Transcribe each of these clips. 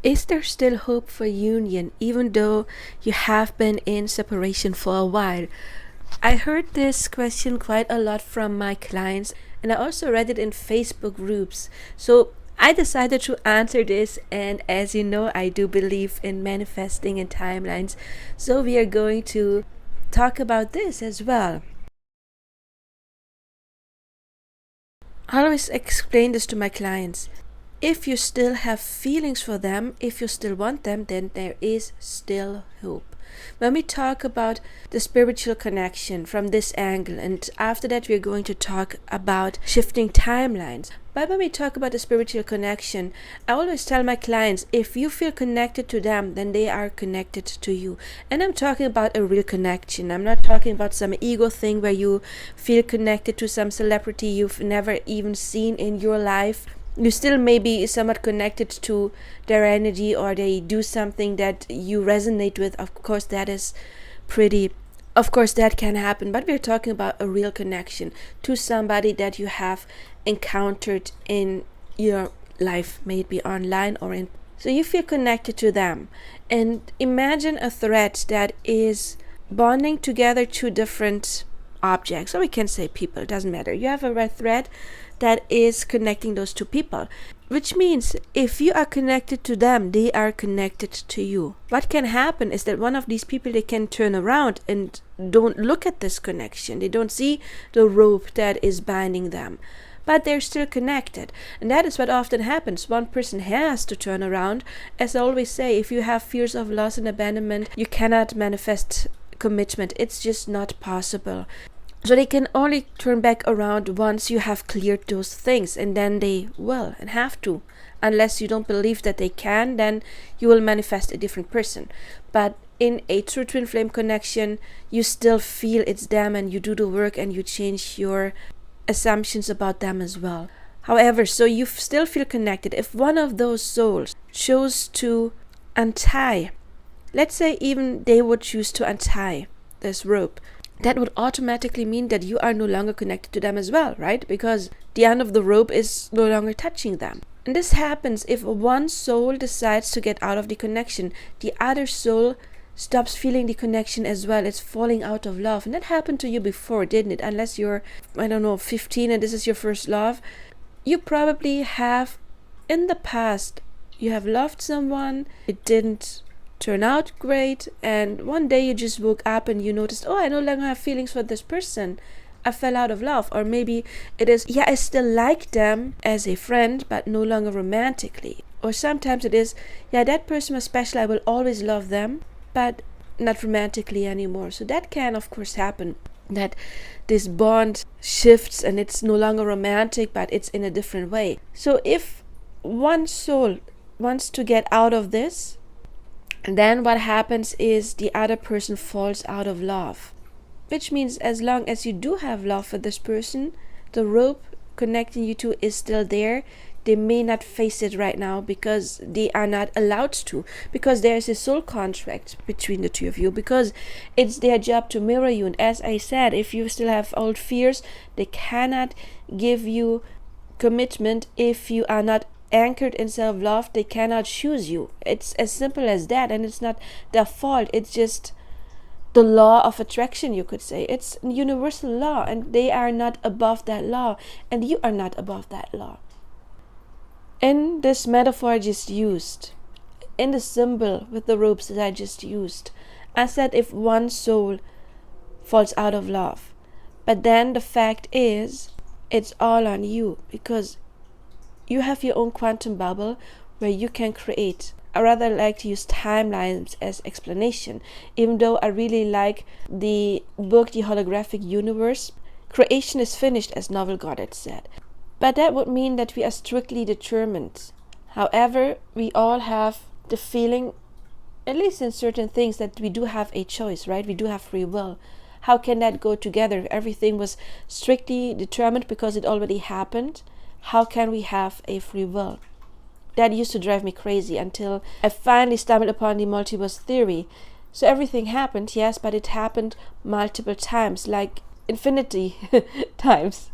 Is there still hope for union even though you have been in separation for a while? I heard this question quite a lot from my clients, and I also read it in Facebook groups. So I decided to answer this, and as you know, I do believe in manifesting and timelines. So we are going to talk about this as well. I always explain this to my clients. If you still have feelings for them, if you still want them, then there is still hope. When we talk about the spiritual connection from this angle, and after that we're going to talk about shifting timelines. But when we talk about the spiritual connection, I always tell my clients, if you feel connected to them, then they are connected to you. And I'm talking about a real connection. I'm not talking about some ego thing where you feel connected to some celebrity you've never even seen in your life. You still may be somewhat connected to their energy, or they do something that you resonate with. Of course, that can happen, but we're talking about a real connection to somebody that you have encountered in your life, maybe online or in. So you feel connected to them. And imagine a thread that is bonding together two different objects, or we can say people, it doesn't matter. You have a red thread that is connecting those two people, which means if you are connected to them, they are connected to you. What can happen is that one of these people, they can turn around and don't look at this connection. They don't see the rope that is binding them, but they're still connected. And that is what often happens. One person has to turn around. As I always say, if you have fears of loss and abandonment, you cannot manifest commitment. It's just not possible. So they can only turn back around once you have cleared those things, and then they will and have to. Unless you don't believe that they can, then you will manifest a different person. But in a true twin flame connection, you still feel it's them, and you do the work and you change your assumptions about them as well. However, so you still feel connected. If one of those souls chose to untie, let's say even they would choose to untie this rope, that would automatically mean that you are no longer connected to them as well, right? Because the end of the rope is no longer touching them. And this happens if one soul decides to get out of the connection. The other soul stops feeling the connection as well. It's falling out of love. And that happened to you before, didn't it? Unless you're, 15 and this is your first love. You probably have, in the past, you have loved someone, it didn't turn out great, and one day you just woke up and you noticed, I no longer have feelings for this person. I fell out of love. Or maybe it is, I still like them as a friend, but no longer romantically. Or sometimes it is, that person was special, I will always love them, but not romantically anymore. So that can of course happen, that this bond shifts and it's no longer romantic, but it's in a different way. So if one soul wants to get out of this, and then what happens is the other person falls out of love. Which means as long as you do have love for this person, the rope connecting you two is still there. They may not face it right now because they are not allowed to. Because there is a soul contract between the two of you. Because it's their job to mirror you. And as I said, if you still have old fears, they cannot give you commitment if you are not anchored in self-love. They cannot choose you. It's as simple as that, and it's not their fault. It's just the law of attraction, you could say. It's universal law, and they are not above that law, and you are not above that law. In this metaphor I just used, in the symbol with the ropes that I just used, I said if one soul falls out of love, but then the fact is it's all on you, because you have your own quantum bubble where you can create. I rather like to use timelines as explanation, even though I really like the book The Holographic Universe. Creation is finished, as Novel Goddard said. But that would mean that we are strictly determined. However, we all have the feeling, at least in certain things, that we do have a choice, right? We do have free will. How can that go together? If everything was strictly determined because it already happened, how can we have a free will? That used to drive me crazy until I finally stumbled upon the multiverse theory. So everything happened, yes, but it happened multiple times, like infinity times.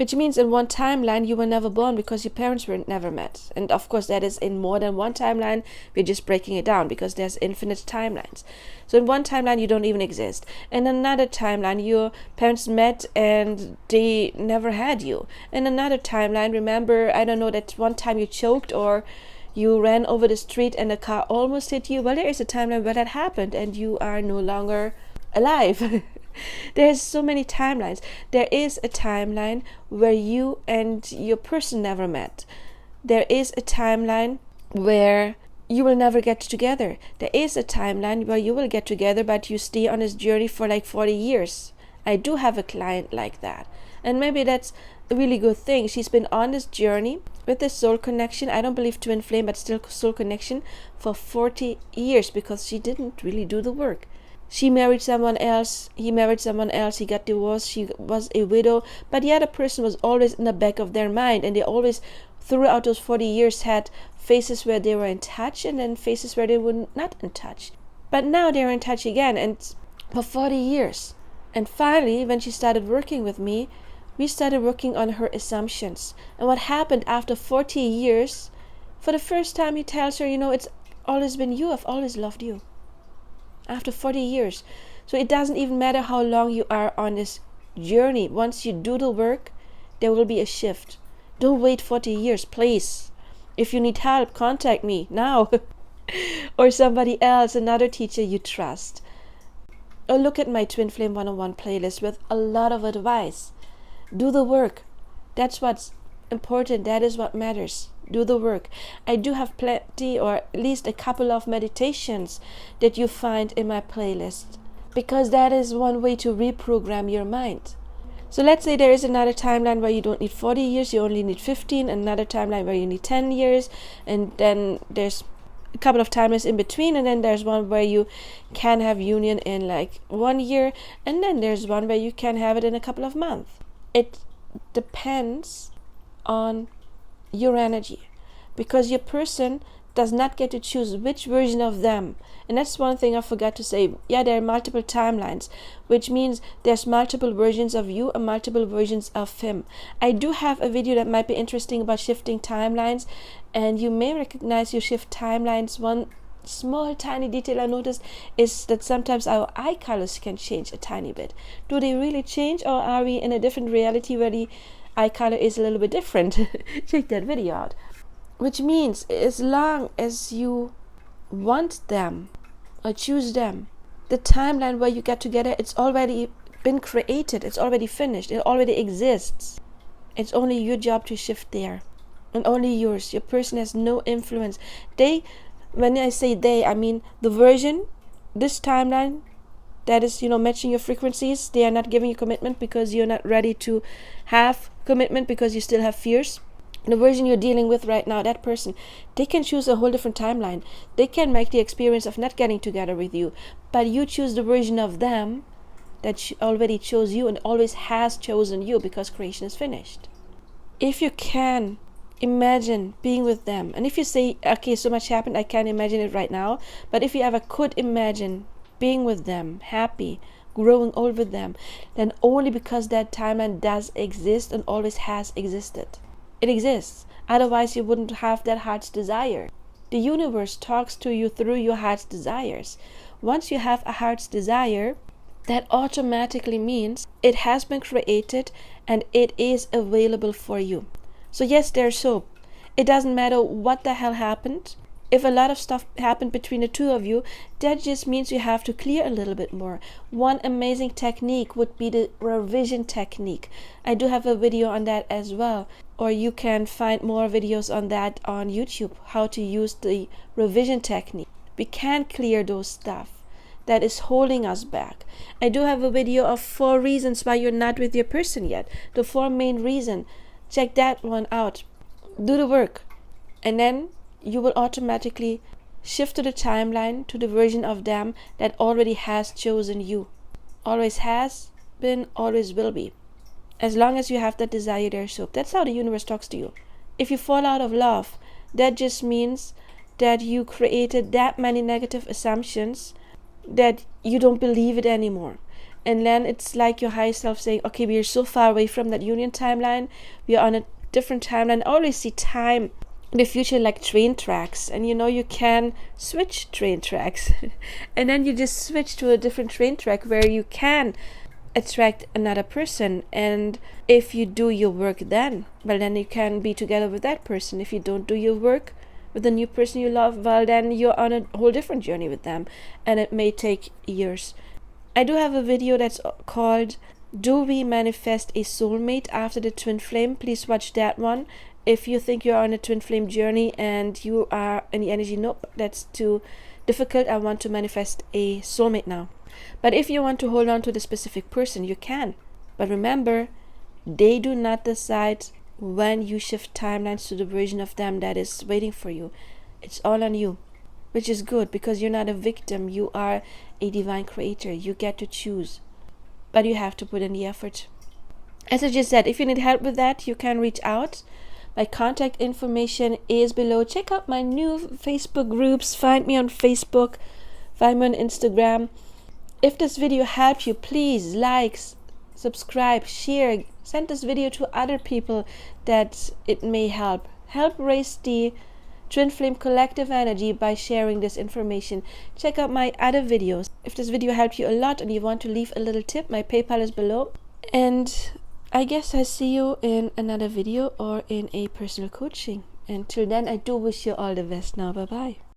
Which means in one timeline you were never born because your parents were never met. And of course that is in more than one timeline. We're just breaking it down because there's infinite timelines. So in one timeline you don't even exist. In another timeline your parents met and they never had you. In another timeline, remember, I don't know, that one time you choked or you ran over the street and a car almost hit you. Well, there is a timeline where that happened and you are no longer alive. There's so many timelines. There is a timeline where you and your person never met. There is a timeline where you will never get together. There is a timeline where you will get together, but you stay on this journey for like 40 years. I do have a client like that. And maybe that's a really good thing. She's been on this journey with this soul connection. I don't believe twin flame, but still soul connection for 40 years because she didn't really do the work. She married someone else, he married someone else, he got divorced, she was a widow, but the other person was always in the back of their mind, and they always, throughout those 40 years, had phases where they were in touch and then phases where they were not in touch. But now they're in touch again, and for 40 years. And finally, when she started working with me, we started working on her assumptions. And what happened after 40 years, for the first time he tells her, it's always been you, I've always loved you. After 40 years. So it doesn't even matter how long you are on this journey. Once you do the work, there will be a shift. Don't wait 40 years, please. If you need help, contact me now. Or somebody else, another teacher you trust. Or look at my Twin Flame 101 playlist with a lot of advice. Do the work. That's what's important. That is what matters. Do the work. I do have plenty, or at least a couple of meditations that you find in my playlist, because that is one way to reprogram your mind. So let's say there is another timeline where you don't need 40 years, you only need 15, another timeline where you need 10 years, and then there's a couple of timelines in between, and then there's one where you can have union in like 1 year, and then there's one where you can have it in a couple of months. It depends on your energy, because your person does not get to choose which version of them. And that's one thing I forgot to say. Yeah, there are multiple timelines, which means there's multiple versions of you and multiple versions of him. I do have a video that might be interesting about shifting timelines, and you may recognize your shift timelines. One small tiny detail I noticed is that sometimes our eye colors can change a tiny bit. Do they really change, or are we in a different reality where the eye color is a little bit different? Check that video out. Which means as long as you want them or choose them, the timeline where you get together, it's already been created, it's already finished, it already exists. It's only your job to shift there, and only yours. Your person has no influence. When I say they, I mean the version, this timeline that is, matching your frequencies. They are not giving you commitment because you're not ready to have commitment, because you still have fears. The version you're dealing with right now, that person, they can choose a whole different timeline. They can make the experience of not getting together with you, but you choose the version of them that already chose you and always has chosen you, because creation is finished. If you can imagine being with them, and if you say, okay, so much happened, I can't imagine it right now, but if you ever could imagine being with them, happy, growing old with them, then only because that timeline does exist and always has existed. It exists. Otherwise, you wouldn't have that heart's desire. The universe talks to you through your heart's desires. Once you have a heart's desire, that automatically means it has been created and it is available for you. So yes, there's hope. It doesn't matter what the hell happened. If a lot of stuff happened between the two of you, that just means you have to clear a little bit more. One amazing technique would be the revision technique. I do have a video on that as well. Or you can find more videos on that on YouTube, how to use the revision technique. We can clear those stuff that is holding us back. I do have a video of 4 reasons why you're not with your person yet. The 4 main reasons. Check that one out. Do the work. And then you will automatically shift to the timeline, to the version of them that already has chosen you. Always has been, always will be. As long as you have that desire, there's hope. That's how the universe talks to you. If you fall out of love, that just means that you created that many negative assumptions that you don't believe it anymore. And then it's like your higher self saying, okay, we are so far away from that union timeline, we are on a different timeline. I always see time in the future like train tracks, and you can switch train tracks and then you just switch to a different train track where you can attract another person. And if you do your work, then you can be together with that person. If you don't do your work with the new person you love, well, then you're on a whole different journey with them, and it may take years. I do have a video that's called Do We Manifest a Soulmate After the Twin Flame? Please watch that one. If you think you're on a twin flame journey and you are in the energy, nope, that's too difficult, I want to manifest a soulmate now. But if you want to hold on to the specific person, you can. But remember, they do not decide when you shift timelines to the version of them that is waiting for you. It's all on you, which is good because you're not a victim. You are a divine creator. You get to choose, but you have to put in the effort. As I just said, if you need help with that, you can reach out. My contact information is below. Check out my new Facebook groups. Find me on Facebook. Find me on Instagram. If this video helped you, please like, subscribe, share. Send this video to other people that it may help. Help raise the Twin Flame collective energy by sharing this information. Check out my other videos. If this video helped you a lot and you want to leave a little tip, my PayPal is below. And I guess I see you in another video or in a personal coaching. Until then, I do wish you all the best now. Bye-bye.